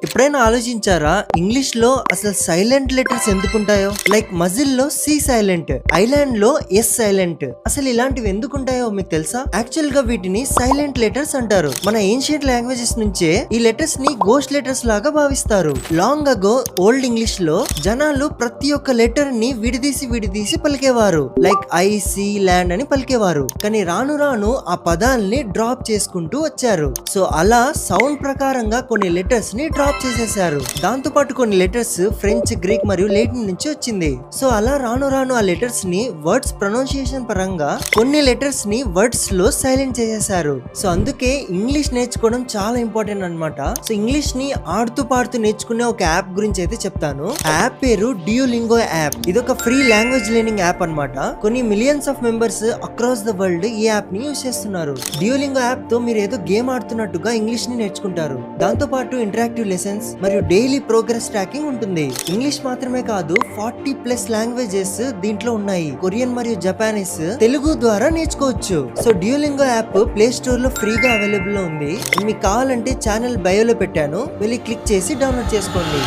ఎప్పుడైనా ఆలోచించారా ఇంగ్లీష్ లో అసలు సైలెంట్ లెటర్స్ ఎందుకుంటాయో? లైక్ మజిల్ లో సి సైలెంట్, ఐలాండ్ లో ఎస్ సైలెంట్. అసలు ఇలాంటివి ఎందుకుంటాయో మీకు తెలుసా? యాక్చువల్ గా వీటిని సైలెంట్ లెటర్స్ అంటారు. మన ఏన్షియంట్ లాంగ్వేజెస్ నుంచే ఈ లెటర్స్ ని గోస్ట్ లెటర్స్ లాగా భావిస్తారు. లాంగ్ అగో ఓల్డ్ ఇంగ్లీష్ లో జనాలు ప్రతి ఒక్క లెటర్ ని విడిదీసి పలికేవారు. లైక్ ఐ సి ల్యాండ్ అని పలికేవారు. కానీ రాను రాను ఆ పదాల్ని డ్రాప్ చేసుకుంటూ వచ్చారు. సో అలా సౌండ్ ప్రకారంగా కొన్ని లెటర్స్ ని డ్రాప్ చేసేసారు. దాంతో పాటు కొన్ని లెటర్స్ ఫ్రెంచ్, గ్రీక్ మరియు లాటిన్ నుంచి వచ్చింది. సో అలా రాను రాను ఆ లెటర్స్ ని వర్డ్స్ ప్రొనౌన్సియేషన్ పరంగా కొన్ని లెటర్స్ ని వర్డ్స్ లో సైలెంట్ చేసేసారు. సో అందుకే ఇంగ్లీష్ నేర్చుకోవడం చాలా ఇంపార్టెంట్ అన్నమాట. సో ఇంగ్లీష్ ని ఆడుతూ పాడుతూ నేర్చుకునే ఒక యాప్ గురించి అయితే చెప్తాను. ఆ యాప్ పేరు డ్యూలింగో యాప్. ఇది ఒక ఫ్రీ లాంగ్వేజ్ లెర్నింగ్ యాప్ అన్నమాట. కొన్ని millions of members across the world ఈ యాప్ ని యూస్ చేస్తున్నారు. డ్యూలింగో యాప్ తో మీరు ఏదో గేమ్ ఆడుతున్నట్టుగా ఇంగ్లీష్ ని నేర్చుకుంటారు. దాంతో పాటు ఇంటరాక్టివ్ లెసన్స్ మరియు డైలీ ప్రోగ్రెస్ ట్రాకింగ్ ఉంటుంది. ఇంగ్లీష్ మాత్రమే కాదు 40+ లాంగ్వేజెస్ దీంట్లో ఉన్నాయి. కొరియన్ మరియు జపానీస్ తెలుగు ద్వారా నేర్చుకోవచ్చు. So Duolingo app play store లో ఫ్రీగా అవైలబుల్ లో ఉంది. మీకు కావాలంటే ఛానల్ బయోలో పెట్టాను, వెళ్ళి క్లిక్ చేసి డౌన్లోడ్ చేసుకోండి.